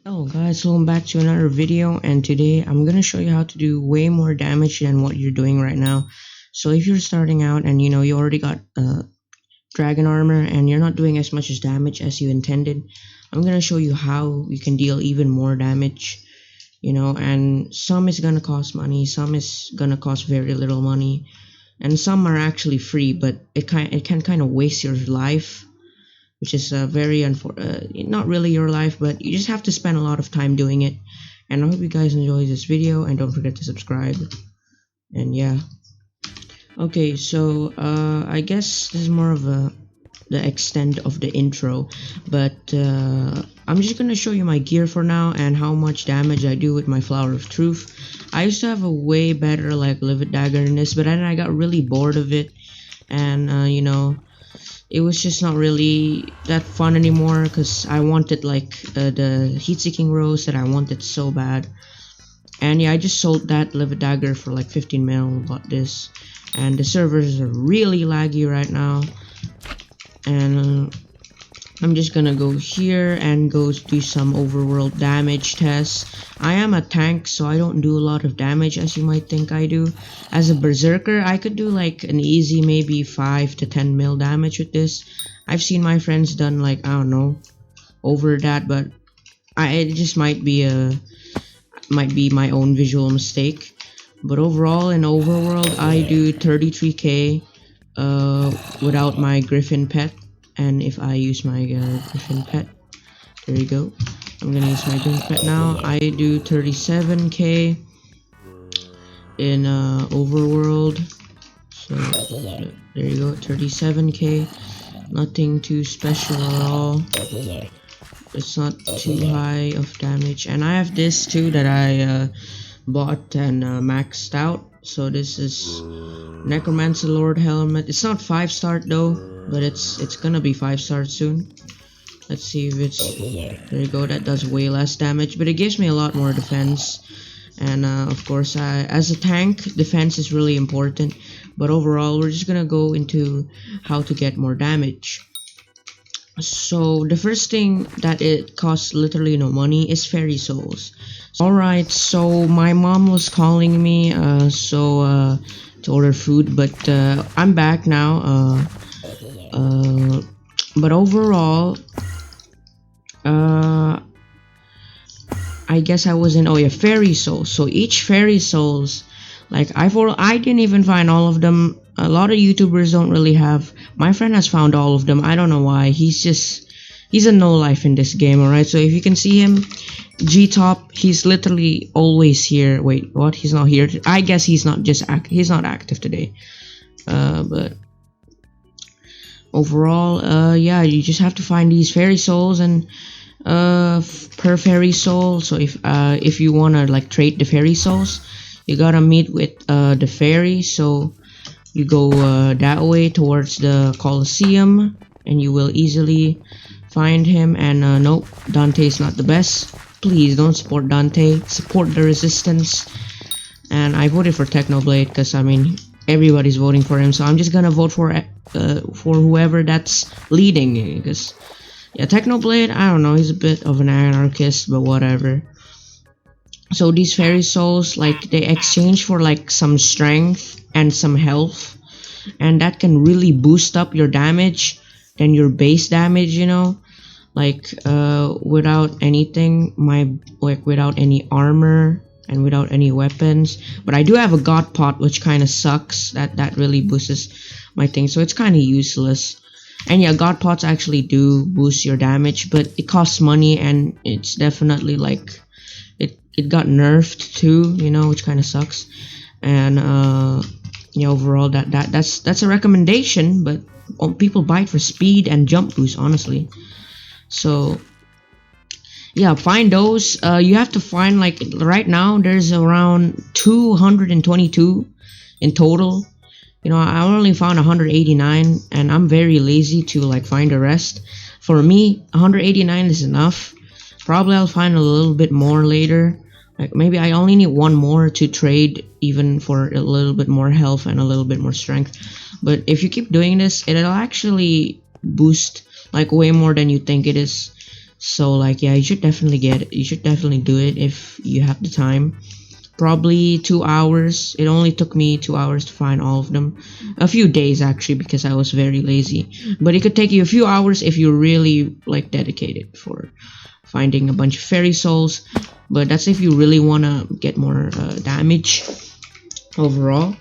Hello guys, welcome back to another video, and today I'm gonna show you how to do way more damage than what you're doing right now. So if you're starting out and you already got dragon armor and you're not doing as much as damage as you intended, I'm gonna show you how you can deal even more damage. And some is gonna cost money, some is gonna cost very little money, and some are actually free, but it can kind of waste your life, which is not really your life, but you just have to spend a lot of time doing it. And I hope you guys enjoy this video, and don't forget to subscribe. And yeah, okay, so I guess this is more of the extent of the intro, but I'm just gonna show you my gear for now and how much damage I do with my Flower of Truth. I used to have a way better like livid dagger in this, but then I got really bored of it, and it was just not really that fun anymore because I wanted like the heat-seeking rose that I wanted so bad. And yeah, I just sold that livid dagger for like 15 mil, bought this, and the servers are really laggy right now. And I'm just gonna go here and go do some overworld damage tests. I am a tank, so I don't do a lot of damage as you might think I do. As a berserker, I could do like an easy maybe 5 to 10 mil damage with this. I've seen my friends done like, I don't know, over that, but it just might be my own visual mistake. But overall in overworld, I do 33k without my Griffin Pet. And if I use my Griffin Pet, there you go. I'm gonna use my Griffin Pet now. I do 37k in Overworld. So there you go, 37k. Nothing too special at all. It's not too high of damage. And I have this too that I bought and maxed out. So this is Necromancer Lord Helmet. It's not 5-star though, but it's gonna be 5-star soon. Let's see if it's, there you go, that does way less damage, but it gives me a lot more defense. And of course, as a tank, defense is really important, but overall we're just gonna go into how to get more damage. So the first thing that it costs literally no money is fairy souls. Alright, so my mom was calling me to order food, but I'm back now. But overall, I guess I was in, oh yeah, fairy souls. So each fairy souls, like I didn't even find all of them. A lot of YouTubers don't really have. My friend has found all of them. I don't know why. He's a no life in this game. Alright, so if you can see him, G-top, he's literally always here. Wait, what? He's not here. I guess he's not active today. But overall, yeah, you just have to find these fairy souls, and per fairy soul. So if you wanna like trade the fairy souls, you gotta meet with the fairy. So you go that way towards the Colosseum, and you will easily find him. And nope, Dante's not the best. Please don't support Dante. Support the Resistance. And I voted for Technoblade because I mean everybody's voting for him, so I'm just gonna vote for whoever that's leading. Because yeah, Technoblade, I don't know, he's a bit of an anarchist, but whatever. So these fairy souls, like, they exchange for like some strength and some health, and that can really boost up your damage than your base damage, like without anything, without any armor and without any weapons. But I do have a god pot, which kind of sucks. That really boosts my thing, so it's kind of useless. And yeah, god pots actually do boost your damage, but it costs money, and it's definitely like it got nerfed too, which kind of sucks. And yeah, overall that's a recommendation, but people buy it for speed and jump boost, honestly. So yeah, find those. You have to find, like, right now there's around 222 in total. I only found 189, and I'm very lazy to like find the rest. For me, 189 is enough. Probably I'll find a little bit more later. Like maybe I only need one more to trade, even for a little bit more health and a little bit more strength. But if you keep doing this, it'll actually boost like way more than you think it is. So like, yeah, you should definitely get it. You should definitely do it if you have the time. Probably 2 hours. It only took me 2 hours to find all of them. A few days actually, because I was very lazy. But it could take you a few hours if you're really like dedicated for finding a bunch of fairy souls. But that's if you really wanna get more damage overall.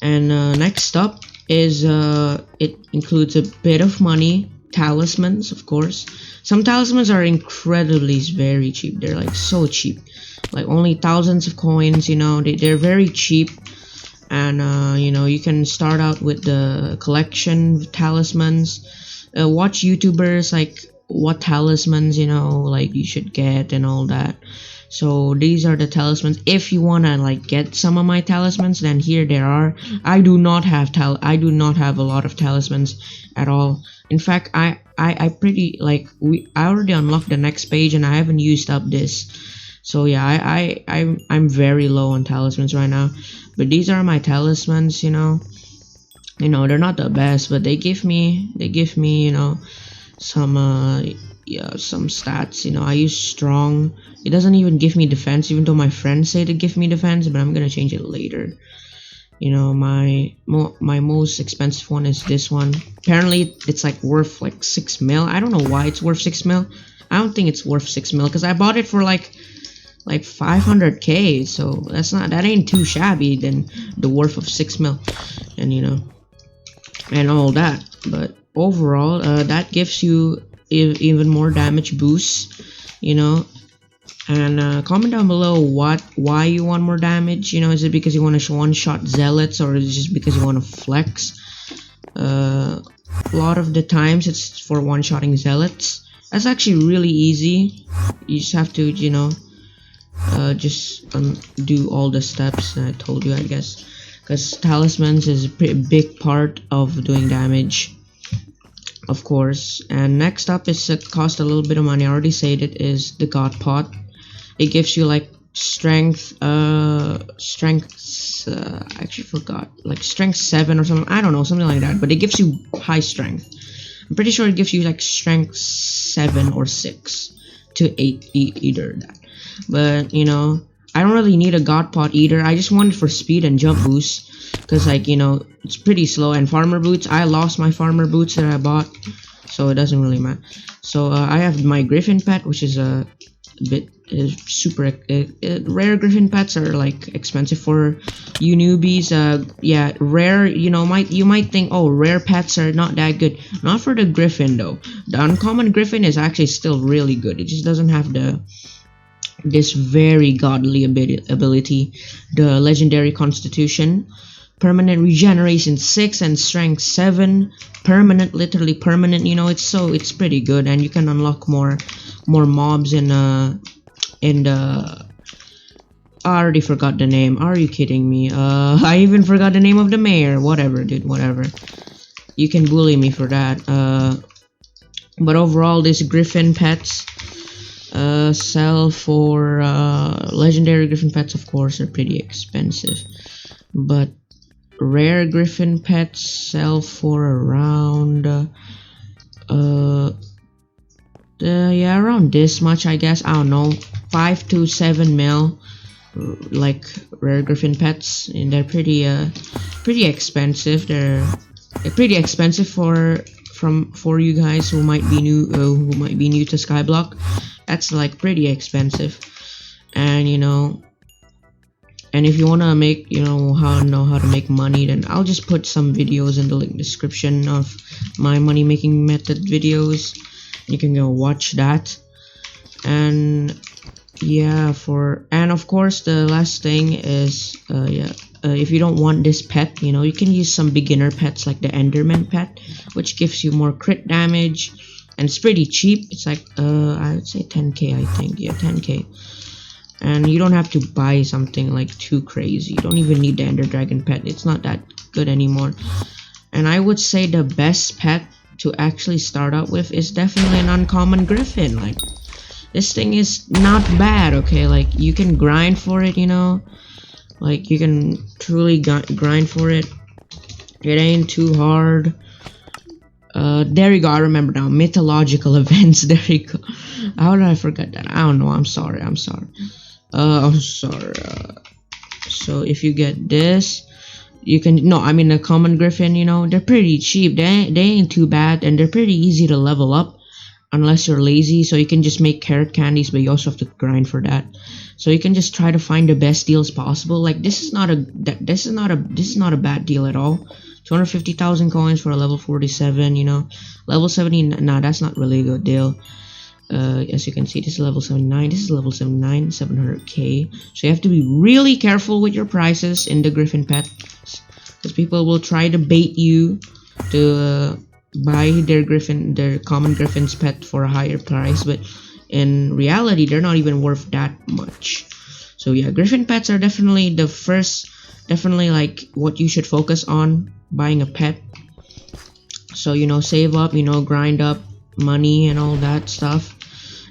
And next up is it includes a bit of money. Talismans, of course. Some talismans are incredibly very cheap. They're like so cheap, like only thousands of coins, you know. They're very cheap. And you know, you can start out with the collection of talismans. Watch YouTubers like what talismans, you know, like you should get and all that. So these are the talismans. If you wanna like get some of my talismans, then here there are. I do not have a lot of talismans at all. In fact, I pretty like I already unlocked the next page and I haven't used up this. So yeah, I'm very low on talismans right now. But these are my talismans, you know. You know, they're not the best, but they give me, you know, some yeah, some stats. You know, I use strong. It doesn't even give me defense, even though my friends say to give me defense, but I'm gonna change it later. You know, my most expensive one is this one. Apparently it's like worth like 6 mil. I don't know why it's worth 6 mil. I don't think it's worth 6 mil because I bought it for like 500k, so that ain't too shabby than the worth of 6 mil. And you know, and all that. But overall, that gives you even more damage boosts, you know. And comment down below why you want more damage. You know, is it because you want to one-shot zealots, or is it just because you want to flex? A lot of the times it's for one-shotting zealots. That's actually really easy. You just have to, you know, just do all the steps I told you, I guess, because talismans is a pretty big part of doing damage, of course. And next up is cost a little bit of money. I already said it is the God Pot. It gives you like strength, I actually forgot, like strength 7 or something. I don't know, something like that. But it gives you high strength. I'm pretty sure it gives you like strength 7 or 6 to 8, either that. But you know, I don't really need a God Pot either. I just want it for speed and jump boost, because like, you know, it's pretty slow. And farmer boots, I lost my farmer boots that I bought, so it doesn't really matter. So I have my Griffin Pet, which is a bit super rare. Griffin Pets are like expensive for you newbies. Yeah, rare, you know, you might think, oh, rare pets are not that good. Not for the Griffin though. The uncommon Griffin is actually still really good. It just doesn't have this very godly ability, the legendary constitution, permanent regeneration 6 and strength 7, permanent, literally permanent. You know, it's pretty good, and you can unlock more mobs in the I already forgot the name. Are you kidding me? I even forgot the name of the mayor. Whatever, dude, whatever. You can bully me for that. But overall, these Griffin Pets sell for legendary Griffin Pets, of course, are pretty expensive, but rare Griffin Pets sell for around yeah, around this much, I guess. I don't know, 5 to 7 mil, like rare Griffin Pets, and they're pretty expensive. They're pretty expensive for you guys who might be new to Skyblock. That's like pretty expensive. And you know, and if you want to make, you know how to make money, then I'll just put some videos in the link description of my money making method videos. You can go watch that. And yeah, and of course the last thing is if you don't want this pet, you know, you can use some beginner pets like the Enderman Pet, which gives you more crit damage, and it's pretty cheap. It's like I would say 10k, I think. Yeah, 10k. And you don't have to buy something like too crazy. You don't even need the Ender Dragon Pet. It's not that good anymore. And I would say the best pet to actually start out with is definitely an uncommon Griffin. Like, this thing is not bad, okay? Like, you can grind for it, you know? Like, you can truly grind for it. It ain't too hard. There you go, I remember now. Mythological events, there you go. How did I forget that? I don't know. I'm sorry. I'm sorry. I'm sorry. So if you get this, you can I mean, a common griffin, they're pretty cheap. They ain't too bad, and they're pretty easy to level up unless you're lazy. So you can just make carrot candies, but you also have to grind for that. So you can just try to find the best deals possible. Like this is not a bad deal at all. 250,000 coins for a level 47. Level 70. Nah, that's not really a good deal. As you can see, this is level 79, this is level 79, 700k. So you have to be really careful with your prices in the Griffin Pet, because people will try to bait you to buy their common Griffin's pet for a higher price, but in reality they're not even worth that much. So yeah, Griffin Pets are definitely like what you should focus on buying a pet. So save up, grind up money and all that stuff,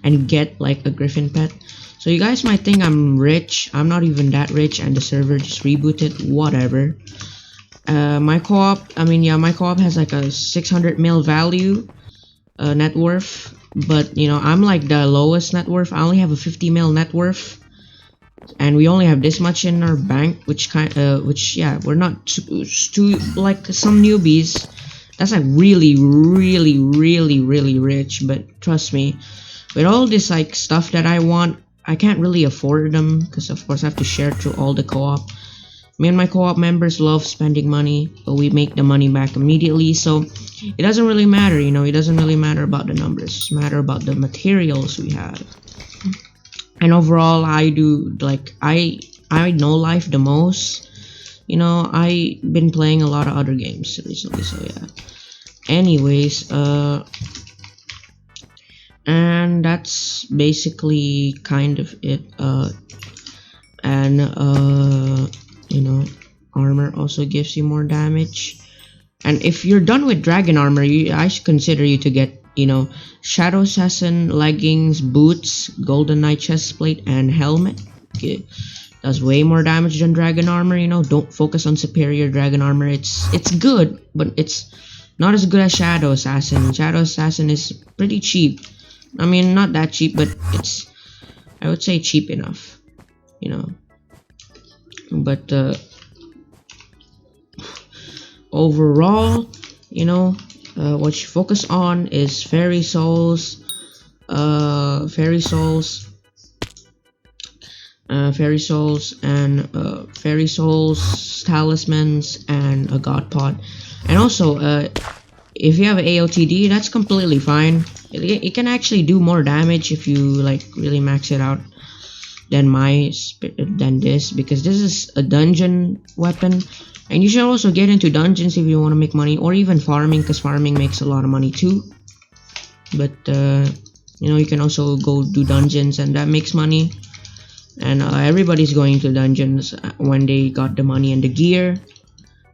and get like a Griffin Pet. So you guys might think I'm rich. I'm not even that rich, and the server just rebooted. Whatever. My co-op has like a 600 mil value net worth, but I'm like the lowest net worth. I only have a 50 mil net worth, and we only have this much in our bank, which we're not too like some newbies. That's like really rich. But trust me, with all this like stuff that I want, I can't really afford them, because of course I have to share through all the co-op. Me and my co-op members love spending money, but we make the money back immediately. So it doesn't really matter, it doesn't really matter about the numbers. It's matter about the materials we have. And overall, I do like I know life the most. I've been playing a lot of other games recently, so yeah. Anyways, and that's basically kind of it. Armor also gives you more damage. And if you're done with dragon armor, I should consider you to get Shadow Assassin leggings, boots, golden knight chestplate, and helmet. Okay. Does way more damage than dragon armor. Don't focus on superior dragon armor. It's good, but it's not as good as Shadow Assassin. Shadow Assassin is pretty cheap. I mean, not that cheap, but I would say cheap enough, but overall, what you focus on is fairy souls, and fairy souls, talismans, and a god pot. And also, if you have an AOTD, that's completely fine. It can actually do more damage if you like really max it out than this, because this is a dungeon weapon. And you should also get into dungeons if you want to make money, or even farming, because farming makes a lot of money too. But you can also go do dungeons, and that makes money. And everybody's going to dungeons when they got the money and the gear.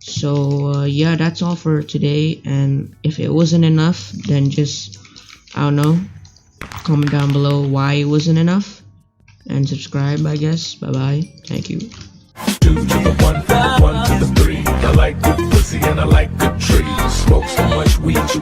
So yeah, that's all for today. And if it wasn't enough, then just, I don't know, comment down below why it wasn't enough, and subscribe, I guess. Bye bye. Thank you. 2 to the 1, from the 1 to the 3. I like good pussy and I like good trees. Smoke so much weed you